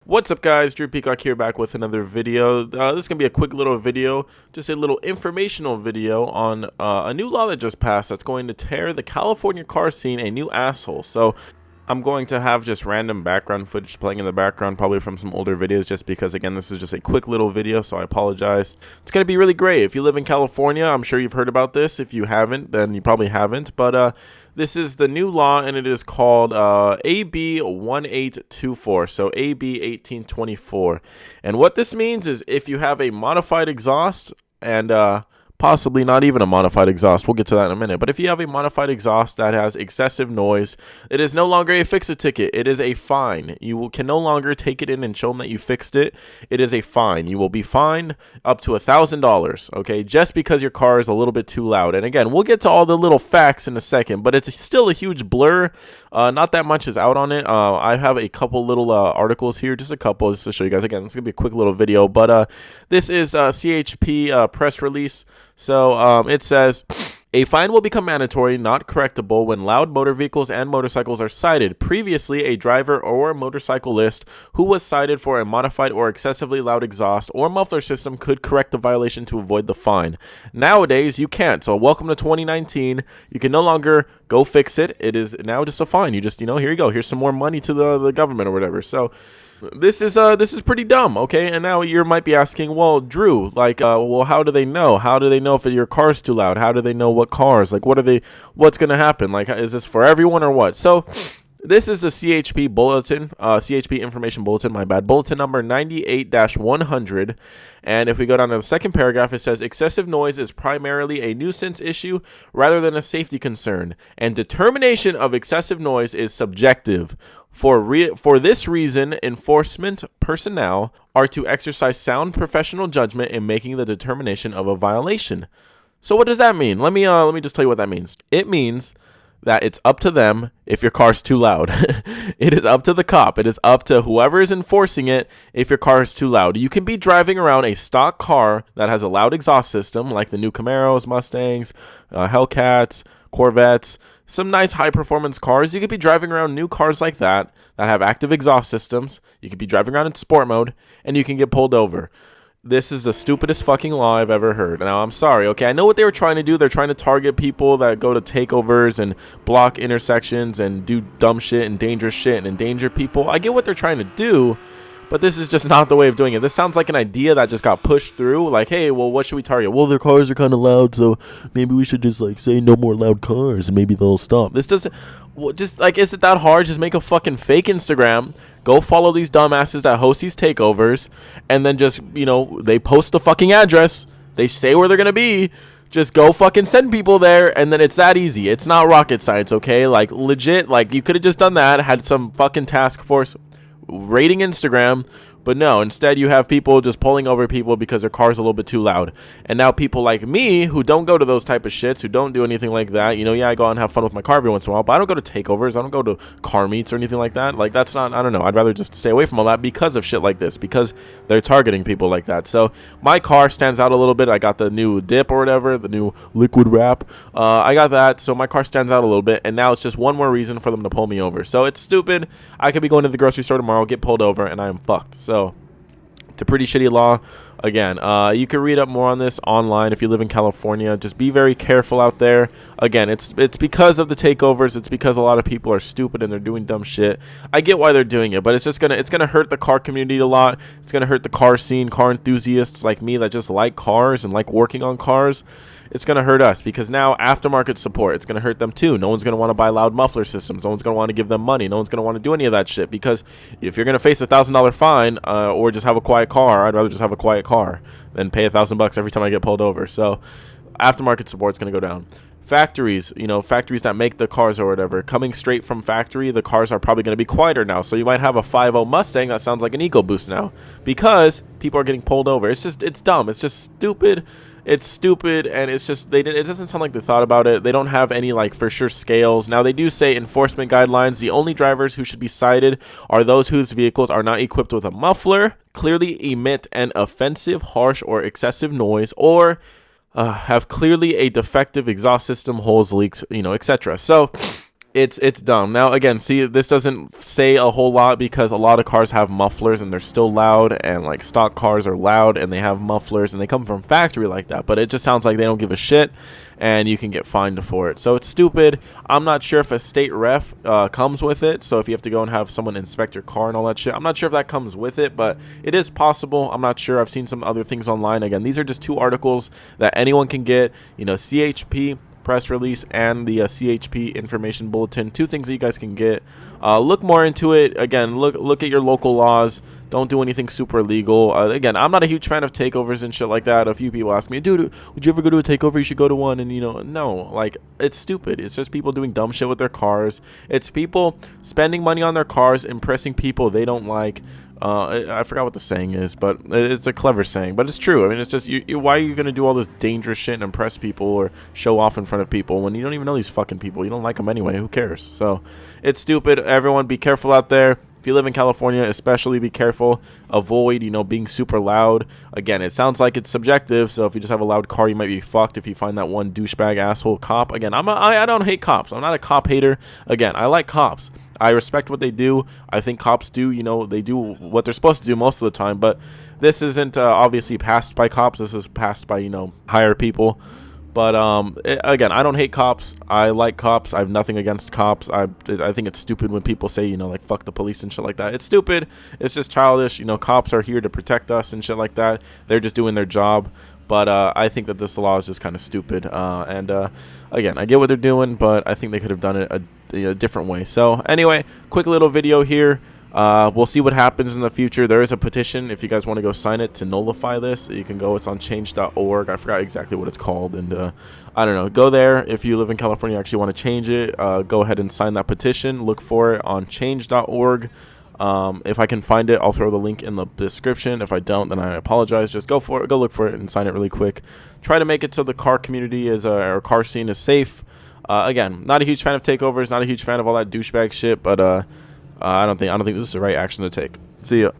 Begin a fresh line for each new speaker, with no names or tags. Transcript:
What's up, guys? Drew Peacock here, back with another video. This is going to be a quick little video, just a little informational video on a new law that just passed that's going to tear the California car scene a new asshole. So I'm going to have just random background footage playing in the background, probably from some older videos, just because, again, this is just a quick little video, so I apologize. It's going to be really great. If you live in California, I'm sure you've heard about this. If you haven't, then you probably haven't. But this is the new law, and it is called AB 1824, so AB 1824. And what this means is if you have a modified exhaust and possibly not even a modified exhaust, we'll get to that in a minute, but if you have a modified exhaust that has excessive noise, it is no longer a fix-it ticket. It is a fine. You can no longer take it in and show them that you fixed it. It is a fine. You will be fined up to $1,000, okay, just because your car is a little bit too loud. And again, we'll get to all the little facts in a second, but it's still a huge blur. Not that much is out on it. I have a couple little articles here, just a couple, just to show you guys. Again, it's gonna be a quick little video, but this is CHP press release. So it says, a fine will become mandatory, not correctable, when loud motor vehicles and motorcycles are cited. Previously, a driver or a motorcyclist who was cited for a modified or excessively loud exhaust or muffler system could correct the violation to avoid the fine. Nowadays, you can't. So welcome to 2019. You can no longer go fix it. It is now just a fine. You just, here you go. Here's some more money to the government or whatever. So this is pretty dumb, okay? And now you might be asking, well, Drew, like, well, how do they know? How do they know if your car's too loud? How do they know what cars? Like, what's gonna happen? Like, is this for everyone or what? So this is the CHP Bulletin, CHP Information Bulletin, my bad, Bulletin number 98-100. And if we go down to the second paragraph, it says, excessive noise is primarily a nuisance issue rather than a safety concern, and determination of excessive noise is subjective. For this reason, enforcement personnel are to exercise sound professional judgment in making the determination of a violation. So what does that mean? Let me just tell you what that means. It means that it's up to them if your car's too loud. It is up to the cop. It is up to whoever is enforcing it if your car is too loud. You can be driving around a stock car that has a loud exhaust system, like the new Camaros, Mustangs, Hellcats, Corvettes, some nice high-performance cars. You could be driving around new cars like that have active exhaust systems. You could be driving around in sport mode, and you can get pulled over. This is the stupidest fucking law I've ever heard. Now, I'm sorry, okay? I know what they were trying to do. They're trying to target people that go to takeovers and block intersections and do dumb shit and dangerous shit and endanger people. I get what they're trying to do, but this is just not the way of doing it. This sounds like an idea that just got pushed through. Like, hey, well, what should we target? Well, their cars are kind of loud, so maybe we should just, like, say no more loud cars, and maybe they'll stop. This doesn't, well, just, like, is it that hard? Just make a fucking fake Instagram. Go follow these dumbasses that host these takeovers, and then just, they post the fucking address. They say where they're going to be. Just go fucking send people there, and then it's that easy. It's not rocket science, okay? Like, legit, like, you could have just done that, had some fucking task force rating Instagram, but no, instead you have people just pulling over people because their car's a little bit too loud. And now people like me who don't go to those type of shits, who don't do anything like that, yeah, I go out and have fun with my car every once in a while, but I don't go to takeovers, I don't go to car meets or anything like that. Like, that's not, I don't know, I'd rather just stay away from all that because of shit like this, because they're targeting people like that. So my car stands out a little bit. I got the new dip or whatever, the new liquid wrap. I got that, so my car stands out a little bit, and now it's just one more reason for them to pull me over. So it's stupid. I could be going to the grocery store tomorrow, get pulled over, and I am fucked. So it's a pretty shitty law. Again, you can read up more on this online if you live in California. Just be very careful out there. Again, it's because of the takeovers. It's because a lot of people are stupid and they're doing dumb shit. I get why they're doing it, but it's gonna hurt the car community a lot. It's gonna hurt the car scene, car enthusiasts like me that just like cars and like working on cars. It's going to hurt us because now aftermarket support, it's going to hurt them too. No one's going to want to buy loud muffler systems. No one's going to want to give them money. No one's going to want to do any of that shit, because if you're going to face $1,000 fine or just have a quiet car, I'd rather just have a quiet car than pay $1,000 every time I get pulled over. So aftermarket support is going to go down. Factories, factories that make the cars or whatever, coming straight from factory, the cars are probably going to be quieter now. So you might have a 5.0 Mustang that sounds like an EcoBoost now because people are getting pulled over. It's dumb. It's just stupid. It's stupid, and it's just, it doesn't sound like they thought about it. They don't have any, like, for sure scales. Now, they do say enforcement guidelines. The only drivers who should be cited are those whose vehicles are not equipped with a muffler, clearly emit an offensive, harsh, or excessive noise, or have clearly a defective exhaust system, holes, leaks, etc. So It's dumb. Now again, see, this doesn't say a whole lot because a lot of cars have mufflers and they're still loud, and like stock cars are loud and they have mufflers and they come from factory like that, but it just sounds like they don't give a shit and you can get fined for it. So it's stupid. I'm not sure if a state ref comes with it, so if you have to go and have someone inspect your car and all that shit, I'm not sure if that comes with it, but it is possible. I'm not sure. I've seen some other things online. Again, these are just 2 articles that anyone can get, you know, CHP press release and the CHP information bulletin, 2 things that you guys can get. Look more into it. Again, look at your local laws. Don't do anything super illegal. Again, I'm not a huge fan of takeovers and shit like that. A few people ask me, dude, would you ever go to a takeover? You should go to one. And, you know, no, like, it's stupid. It's just people doing dumb shit with their cars. It's people spending money on their cars, impressing people they don't like. I forgot what the saying is, but it's a clever saying, but it's true. I mean, it's just, why are you going to do all this dangerous shit and impress people or show off in front of people when you don't even know these fucking people? You don't like them anyway. Who cares? So it's stupid. Everyone be careful out there. If you live in California, especially be careful. Avoid, you know, being super loud. Again, it sounds like it's subjective, so if you just have a loud car, you might be fucked if you find that one douchebag asshole cop. Again, I don't hate cops. I'm not a cop hater. Again, I like cops. I respect what they do. I think cops do, you know, they do what they're supposed to do most of the time, but this isn't obviously passed by cops. This is passed by, you know, higher people. But again, I don't hate cops. I like cops. I have nothing against cops. I think it's stupid when people say, you know, like, fuck the police and shit like that. It's stupid. It's just childish. You know, cops are here to protect us and shit like that. They're just doing their job. But I think that this law is just kind of stupid. Again, I get what they're doing, but I think they could have done it a different way. So anyway, quick little video here. We'll see what happens in the future. There is a petition if you guys want to go sign it to nullify this. You can go. It's on change.org. I forgot exactly what it's called, and I don't know. Go there if you live in California. You actually want to change it. Go ahead and sign that petition. Look for it on change.org. If I can find it, I'll throw the link in the description. If I don't, then I apologize. Just go for it. Go look for it and sign it really quick. Try to make it so the car community is or car scene is safe. Again, not a huge fan of takeovers. Not a huge fan of all that douchebag shit. But I don't think this is the right action to take. See ya.